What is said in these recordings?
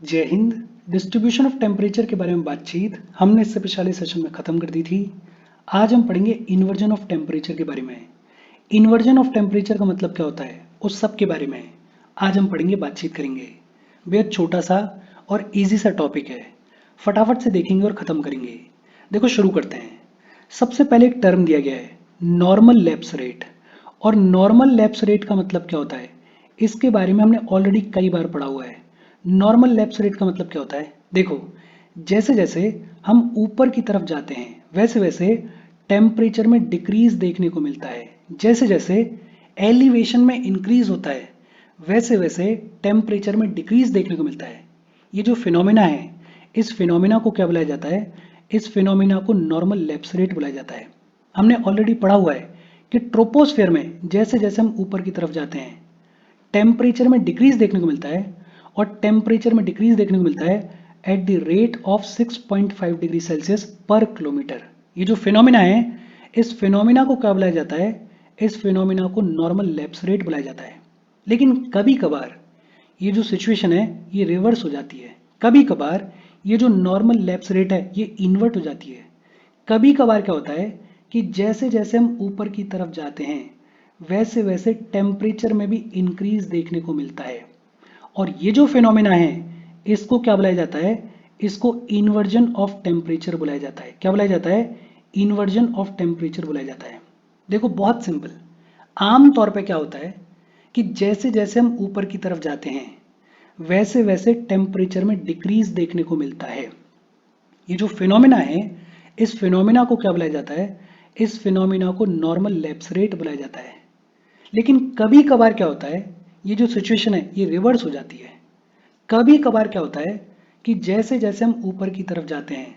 जय Hind. Distribution of temperature के बारे में बातचीत हमने इससे पिछले सेशन में खत्म कर दी थी। आज हम पढ़ेंगे इन्वर्जन ऑफ टेम्परेचर के बारे में। इन्वर्जन ऑफ टेम्परेचर का मतलब क्या होता है, उस सब के बारे में आज हम पढ़ेंगे, बातचीत करेंगे। बेहद छोटा सा और इजी सा टॉपिक है, फटाफट से देखेंगे और खत्म करेंगे। देखो शुरू करते हैं। सबसे पहले एक टर्म दिया गया है, नॉर्मल लैप्स रेट। और नॉर्मल लैप्स रेट का मतलब क्या होता है, इसके बारे में हमने ऑलरेडी कई बार पढ़ा हुआ है। नॉर्मल लैप्स रेट का मतलब क्या होता है, देखो जैसे जैसे हम ऊपर की तरफ जाते हैं वैसे वैसे टेम्परेचर में डिक्रीज देखने को मिलता है। जैसे जैसे एलिवेशन में इंक्रीज होता है वैसे वैसे टेम्परेचर में डिक्रीज देखने को मिलता है। ये जो फिनोमिना है, इस फिनोमिना को क्या बुलाया जाता है, इस फिनोमिना को नॉर्मल लैप्स रेट बुलाया जाता है। हमने ऑलरेडी पढ़ा हुआ है कि ट्रोपोस्फेयर में जैसे जैसे हम ऊपर की तरफ जाते हैं टेम्परेचर में डिक्रीज देखने को मिलता है, और टेम्परेचर में डिक्रीज देखने को मिलता है at the rate of 6.5 degree Celsius पर किलोमीटर। ये जो फिनोमिना है, इस फिनोमिना को क्या बुलाया जाता है, इस फिनोमिना को नॉर्मल लैप्स रेट बुलाया जाता है। लेकिन कभी कभार ये जो सिचुएशन है ये रिवर्स हो जाती है। कभी कभार ये जो नॉर्मल लैप्स रेट है ये इन्वर्ट हो जाती है। कभी कभार क्या होता है कि जैसे जैसे हम ऊपर की तरफ जाते हैं वैसे वैसे टेम्परेचर में भी इंक्रीज देखने को मिलता है। और ये जो फिनोमिना है इसको क्या बुलाया जाता है, इसको इन्वर्जन ऑफ टेम्परेचर बुलाया जाता है। क्या बुलाया जाता है, इन्वर्जन ऑफ टेम्परेचर बुलाया जाता है। देखो बहुत सिंपल, आम तौर पे क्या होता है कि जैसे जैसे हम ऊपर की तरफ जाते हैं वैसे वैसे टेम्परेचर में डिक्रीज देखने को मिलता है। ये जो फिनोमिना है, इस फिनोमिना को क्या बुलाया जाता है, इस फिनोमिना को नॉर्मल लैप्स रेट बुलाया जाता है। लेकिन कभी कभार क्या होता है, ये जो सिचुएशन है ये रिवर्स हो जाती है। कभी कभार क्या होता है कि जैसे जैसे हम ऊपर की तरफ जाते हैं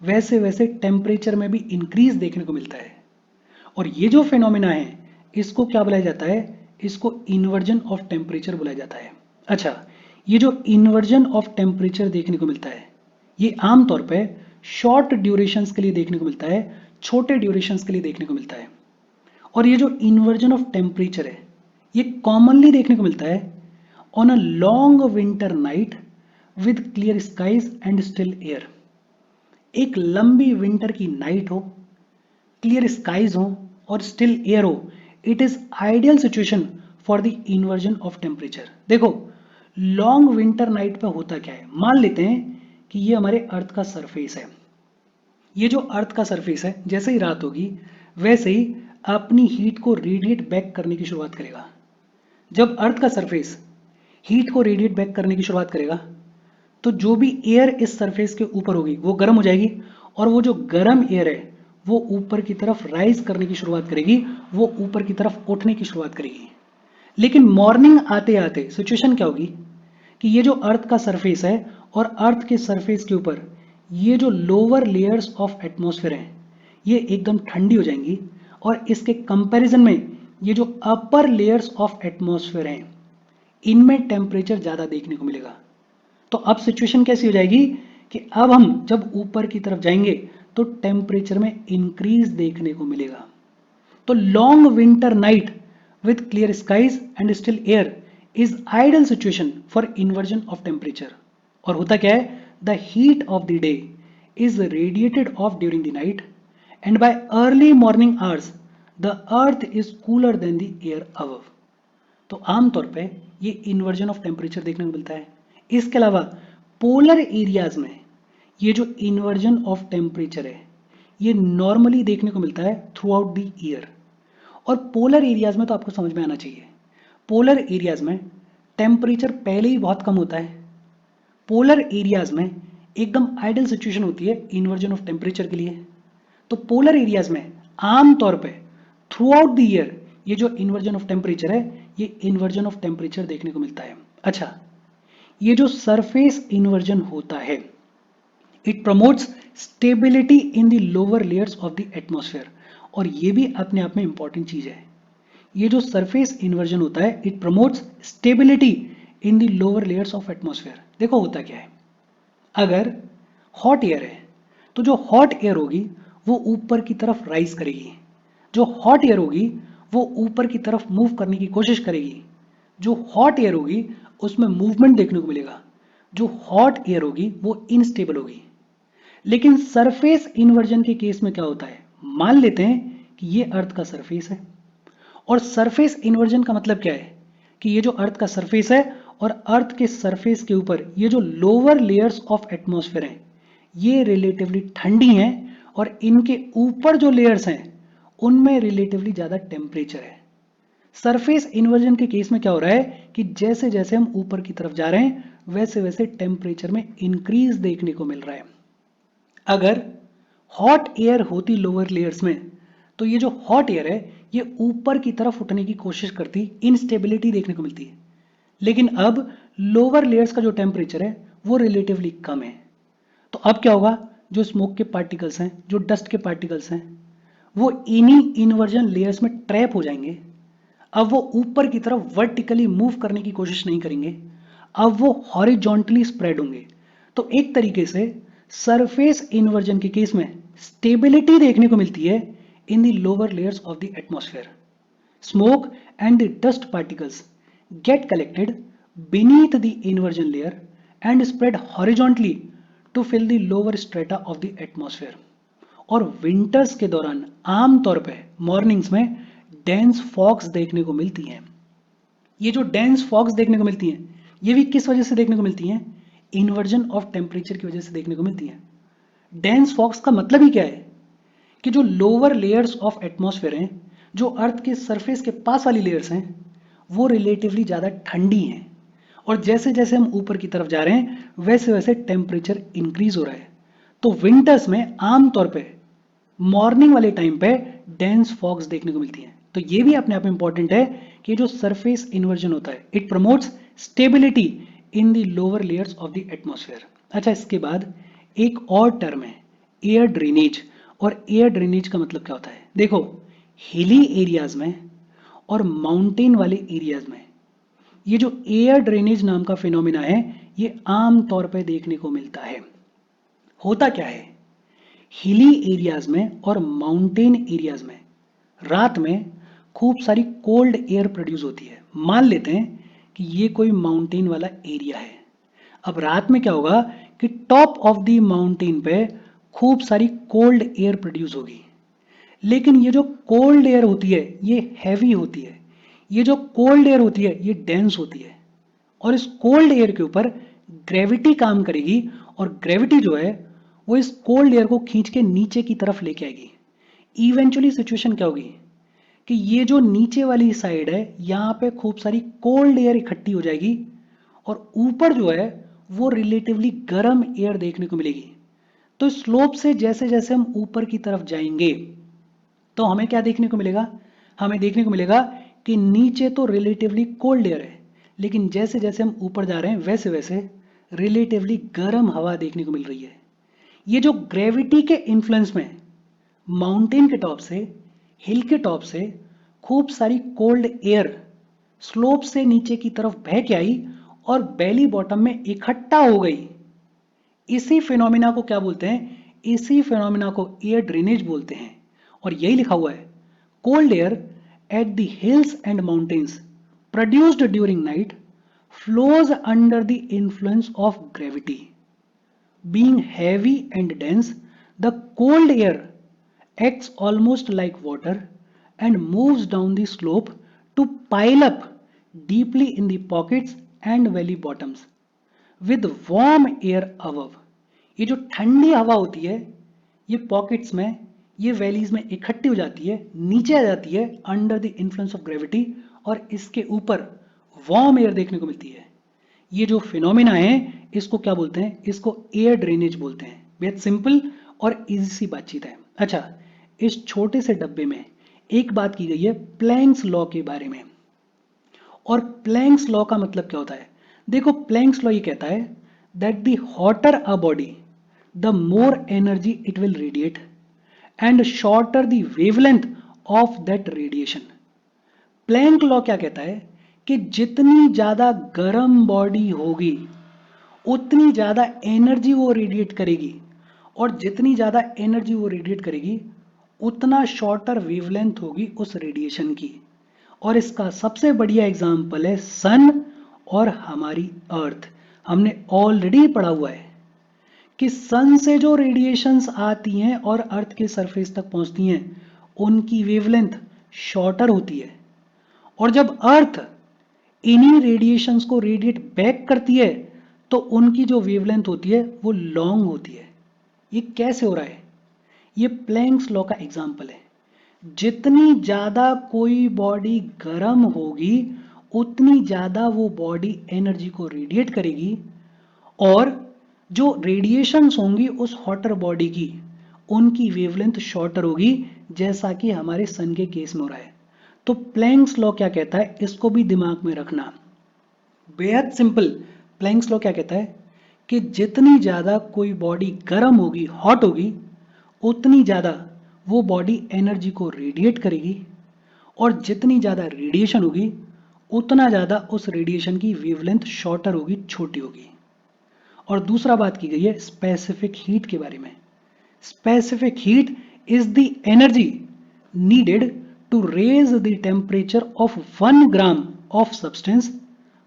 वैसे वैसे टेम्परेचर में भी इंक्रीज देखने को मिलता है। और ये जो फिनोमिना है इसको क्या बुलाया जाता है, इसको इन्वर्जन ऑफ टेम्परेचर बुलाया जाता है। अच्छा, ये जो इन्वर्जन ऑफ टेम्परेचर देखने को मिलता है ये आमतौर पे शॉर्ट ड्यूरेशंस के लिए देखने को मिलता है, छोटे ड्यूरेशंस के लिए देखने को मिलता है। और ये जो इन्वर्जन ऑफ टेम्परेचर है ये कॉमनली देखने को मिलता है on a long winter night with clear skies and still air. एक लंबी विंटर की नाइट हो, क्लियर स्काईज हो और स्टिल एयर हो, it is ideal situation for the inversion of temperature. देखो लॉन्ग विंटर नाइट पे होता क्या है, मान लेते हैं कि ये हमारे अर्थ का सरफेस है। ये जो अर्थ का सरफेस है जैसे ही रात होगी वैसे ही अपनी हीट को रेडिएट बैक करने की शुरुआत करेगा। जब अर्थ का सरफेस हीट को रेडिएट बैक करने की शुरुआत करेगा तो जो भी एयर इस सरफेस के ऊपर होगी वो गर्म हो जाएगी, और वो जो गर्म एयर है वो ऊपर की तरफ राइज करने की शुरुआत करेगी, वो ऊपर की तरफ उठने की शुरुआत करेगी। लेकिन मॉर्निंग आते आते सिचुएशन क्या होगी कि ये जो अर्थ का सरफेस है और अर्थ के सरफेस के ऊपर ये जो लोअर लेयर्स ऑफ एटमॉस्फेयर हैं ये एकदम ठंडी हो जाएंगी, और इसके कंपैरिजन में ये जो अपर लेयर्स ऑफ एटमॉस्फेयर हैं इनमें टेम्परेचर ज़्यादा देखने को मिलेगा। तो अब सिचुएशन कैसी हो जाएगी कि अब हम जब ऊपर की तरफ जाएंगे तो टेम्परेचर में इंक्रीज देखने को मिलेगा। तो long winter night with clear skies and still air is ideal situation for inversion of temperature. और होता क्या है, the heat of the day is radiated off during the night and by early morning hours the earth is cooler than the air above. तो आमतौर पे ये inversion of temperature देखने को मिलता है। इसके अलावा पोलर एरियाज में ये जो इन्वर्जन ऑफ टेम्परेचर है ये नॉर्मली देखने को मिलता है थ्रू आउट द ईयर। और पोलर एरियाज में तो आपको समझ में आना चाहिए, पोलर एरियाज में टेम्परेचर पहले ही बहुत कम होता है। पोलर एरियाज में एकदम आइडियल सिचुएशन होती है इन्वर्जन ऑफ टेम्परेचर के लिए। तो पोलर एरियाज में आमतौर पे थ्रू आउट द ईयर ये जो इन्वर्जन ऑफ टेम्परेचर है ये इन्वर्जन ऑफ टेम्परेचर देखने को मिलता है। अच्छा, ये जो सरफेस इन्वर्जन होता है it promotes stability in the lower layers of the atmosphere. और ये भी अपने आप में इंपॉर्टेंट चीज है। ये जो सरफेस इन्वर्जन होता है it promotes stability in the lower layers of atmosphere. देखो होता क्या है, अगर हॉट एयर है तो जो हॉट एयर होगी वो ऊपर की तरफ राइज करेगी, जो हॉट एयर होगी वो ऊपर की तरफ मूव करने की कोशिश करेगी। जो हॉट एयर होगी उसमें मूवमेंट देखने को मिलेगा, जो हॉट एयर होगी वो इनस्टेबल होगी। लेकिन सरफेस इन्वर्जन के केस में क्या होता है, मान लेते हैं कि ये अर्थ का सरफेस है, और सरफेस इन्वर्जन का मतलब क्या है कि ये जो अर्थ का सरफेस है और अर्थ के सरफेस के ऊपर ये जो लोअर लेयर्स ऑफ एटमॉस्फेयर हैं ये रिलेटिवली ठंडी हैं, और इनके ऊपर जो लेयर्स हैं उनमें रिलेटिवली ज़्यादा टेम्परेचर है। सरफेस इन्वर्जन के केस में क्या हो रहा है कि जैसे जैसे हम ऊपर की तरफ जा रहे हैं वैसे वैसे टेम्परेचर में इंक्रीज देखने को मिल रहा है। अगर हॉट एयर होती लोअर लेयर्स में तो ये जो हॉट एयर है ये ऊपर की तरफ उठने की कोशिश करती, इनस्टेबिलिटी देखने को मिलती है। लेकिन अब लोअर लेयर्स का जो टेम्परेचर है वो रिलेटिवली कम है, तो अब क्या होगा, जो स्मोक के पार्टिकल्स हैं, जो डस्ट के पार्टिकल्स हैं, वो इन्हीं इन्वर्जन लेयर्स में ट्रैप हो जाएंगे। अब वो ऊपर की तरफ वर्टिकली मूव करने की कोशिश नहीं करेंगे, अब वो हॉरिजॉन्टली स्प्रेड होंगे। तो एक तरीके से सरफेस इन्वर्जन के केस में स्टेबिलिटी देखने को मिलती है in the lower layers of the atmosphere. Smoke and the dust particles get collected beneath the inversion layer and spread horizontally to fill the lower strata of the atmosphere. और winters के दौरान आमतौर पे mornings में dense fogs देखने को मिलती हैं। ये जो डेंस फॉग्स देखने को मिलती हैं ये भी किस वजह से देखने को मिलती हैं, इन्वर्जन ऑफ टेम्परेचर की वजह से देखने को मिलती हैं। डेंस फॉग्स का मतलब ही क्या है कि जो लोअर लेयर्स ऑफ एटमॉस्फेयर हैं, जो अर्थ के सरफेस के पास वाली लेयर्स हैं, वो रिलेटिवली ज़्यादा ठंडी हैं, और जैसे जैसे हम ऊपर की तरफ जा रहे हैं वैसे वैसे टेम्परेचर इंक्रीज हो रहा है। तो विंटर्स में आमतौर पे मॉर्निंग वाले टाइम पे डेंस फॉग्स देखने को मिलती हैं। तो ये भी अपने आप में इंपॉर्टेंट है कि जो सरफेस इन्वर्जन होता है it promotes stability in the lower layers of the atmosphere. अच्छा, इसके बाद एक और टर्म है एयर ड्रेनेज। और एयर ड्रेनेज का मतलब क्या होता है, देखो हिली एरियाज में और माउंटेन वाले एरियाज में ये जो एयर ड्रेनेज नाम का फिनोमिना है ये आम तौर पर देखने को मिलता है। होता क्या है, हिली एरियाज में और माउंटेन एरियाज में रात में खूब सारी कोल्ड एयर प्रोड्यूस होती है। मान लेते हैं कि ये कोई माउंटेन वाला एरिया है। अब रात में क्या होगा कि टॉप ऑफ द माउंटेन पे खूब सारी कोल्ड एयर प्रोड्यूस होगी, लेकिन ये जो कोल्ड एयर होती है ये हैवी होती है, ये जो कोल्ड एयर होती है ये डेंस होती है, और इस कोल्ड एयर के ऊपर ग्रेविटी काम करेगी, और ग्रेविटी जो है वो इस कोल्ड एयर को खींच के नीचे की तरफ लेके आएगी। इवेंचुअली सिचुएशन क्या होगी कि ये जो नीचे वाली साइड है यहाँ पे खूब सारी कोल्ड एयर इकट्ठी हो जाएगी, और ऊपर जो है वो रिलेटिवली गर्म एयर देखने को मिलेगी। तो स्लोप से जैसे जैसे हम ऊपर की तरफ जाएंगे तो हमें क्या देखने को मिलेगा, हमें देखने को मिलेगा कि नीचे तो रिलेटिवली कोल्ड एयर है, लेकिन जैसे जैसे हम ऊपर जा रहे हैं वैसे वैसे रिलेटिवली गर्म हवा देखने को मिल रही है। ये जो ग्रेविटी के इन्फ्लुएंस में माउंटेन के टॉप से, हिल के टॉप से खूब सारी कोल्ड एयर स्लोप से नीचे की तरफ बह के आई और बेली बॉटम में इकट्ठा हो गई, इसी फिनोमिना को क्या बोलते हैं, इसी फिनोमिना को एयर ड्रेनेज बोलते हैं। और यही लिखा हुआ है, cold air at the hills and mountains produced during night flows under the influence of gravity being heavy and dense, the cold air acts almost like water and moves down the slope to pile up deeply in the pockets and valley bottoms with warm air above. ये जो ठंडी हवा होती है ये pockets में, ये valleys में इकट्ठी हो जाती है, नीचे आ जाती है under the influence of gravity, और इसके ऊपर वार्म एयर देखने को मिलती है। ये जो फिनोमिना है इसको क्या बोलते हैं, इसको एयर ड्रेनेज बोलते हैं। बेहद सिंपल और इजी सी बातचीत है। अच्छा, इस छोटे से डब्बे में एक बात की गई है प्लैंक्स लॉ के बारे में। और प्लैंक्स लॉ का मतलब क्या होता है, देखो प्लैंक्स लॉ ये कहता है that the hotter a body the more energy it will radiate and shorter the wavelength of that radiation. Planck law क्या कहता है कि जितनी ज्यादा गर्म बॉडी होगी उतनी ज्यादा एनर्जी वो रेडिएट करेगी, और जितनी ज्यादा एनर्जी वो रेडिएट करेगी उतना शॉर्टर वेवलेंथ होगी उस रेडिएशन की। और इसका सबसे बढ़िया एग्जाम्पल है सन और हमारी अर्थ। हमने ऑलरेडी पढ़ा हुआ है कि सन से जो रेडिएशंस आती हैं और अर्थ के सरफेस तक पहुंचती हैं उनकी वेवलेंथ शॉर्टर होती है, और जब अर्थ इन्हीं रेडिएशंस को रेडिएट बैक करती है तो उनकी जो वेवलेंथ होती है वो लॉन्ग होती है। ये कैसे हो रहा है? ये प्लैंक्स लॉ का एग्जाम्पल है। जितनी ज्यादा कोई बॉडी गर्म होगी उतनी ज्यादा वो बॉडी एनर्जी को रेडिएट करेगी, और जो रेडिएशंस होंगी उस हॉटर बॉडी की उनकी वेवलेंथ शॉर्टर होगी, जैसा कि हमारे सन के केस में हो रहा है। तो प्लैंक्स लॉ क्या कहता है, इसको भी दिमाग में रखना। बेहद सिंपल। प्लैंक्स लॉ क्या कहता है कि जितनी ज्यादा कोई बॉडी गर्म होगी, हॉट होगी, उतनी ज्यादा वो बॉडी एनर्जी को रेडिएट करेगी, और जितनी ज्यादा रेडिएशन होगी उतना ज्यादा उस रेडिएशन की वेवलेंथ शॉर्टर होगी, छोटी होगी। और दूसरा बात की गई है स्पेसिफिक हीट के बारे में। Specific heat is the energy needed to raise the temperature of 1 gram of substance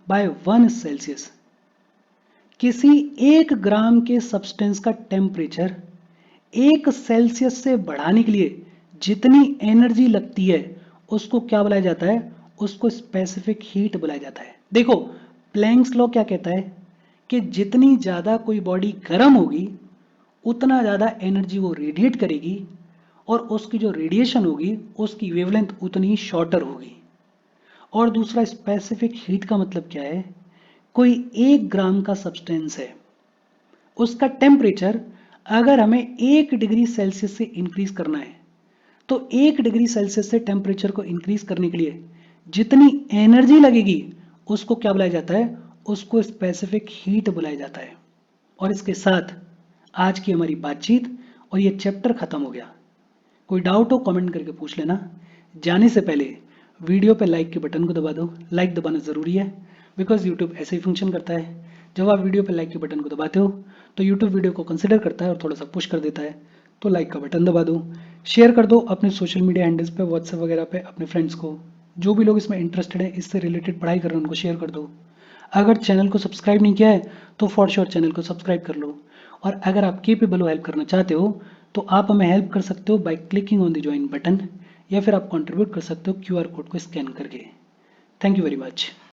by 1 Celsius. किसी 1 ग्राम के सब्सटेंस का टेम्परेचर 1 सेल्सियस से बढ़ाने के लिए जितनी एनर्जी लगती है उसको क्या बुलाया जाता है? उसको स्पेसिफिक हीट बुलाया जाता है। देखो, प्लैंक्स लॉ क्या कहता है कि जितनी ज्यादा कोई बॉडी गर्म होगी उतना ज्यादा एनर्जी वो रेडिएट करेगी, और उसकी जो रेडिएशन होगी उसकी वेवलेंथ उतनी शॉर्टर होगी। और दूसरा, स्पेसिफिक हीट का मतलब क्या है? कोई 1 ग्राम का सब्सटेंस है, उसका टेम्परेचर अगर हमें 1 डिग्री सेल्सियस से इंक्रीज करना है तो 1 डिग्री सेल्सियस से टेम्परेचर को इंक्रीज करने के लिए जितनी एनर्जी लगेगी उसको क्या बुलाया जाता है? उसको स्पेसिफिक हीट बुलाया जाता है। और इसके साथ आज की हमारी बातचीत और ये चैप्टर खत्म हो गया। कोई डाउट हो कमेंट करके पूछ लेना। जाने से पहले वीडियो पे लाइक के बटन को दबा दो। लाइक दबाना ज़रूरी है बिकॉज यूट्यूब ऐसे ही फंक्शन करता है। जब आप वीडियो पे लाइक के बटन को दबाते हो तो यूट्यूब वीडियो को कंसिडर करता है और थोड़ा सा पुश कर देता है। तो लाइक का बटन दबा दो, शेयर कर दो अपने सोशल मीडिया हैंडल्स पे, व्हाट्सएप वगैरह पे अपने फ्रेंड्स को। जो भी लोग इसमें इंटरेस्टेड है, इससे रिलेटेड पढ़ाई कर रहे हैं, उनको शेयर कर दो। अगर चैनल को सब्सक्राइब नहीं किया है तो फॉर श्योर चैनल को सब्सक्राइब कर लो। और अगर आप केपेबल हो हेल्प करना चाहते हो तो आप हमें हेल्प कर सकते हो by clicking on the join button, या फिर आप कंट्रीब्यूट कर सकते हो क्यूआर कोड को स्कैन करके। Thank you very much.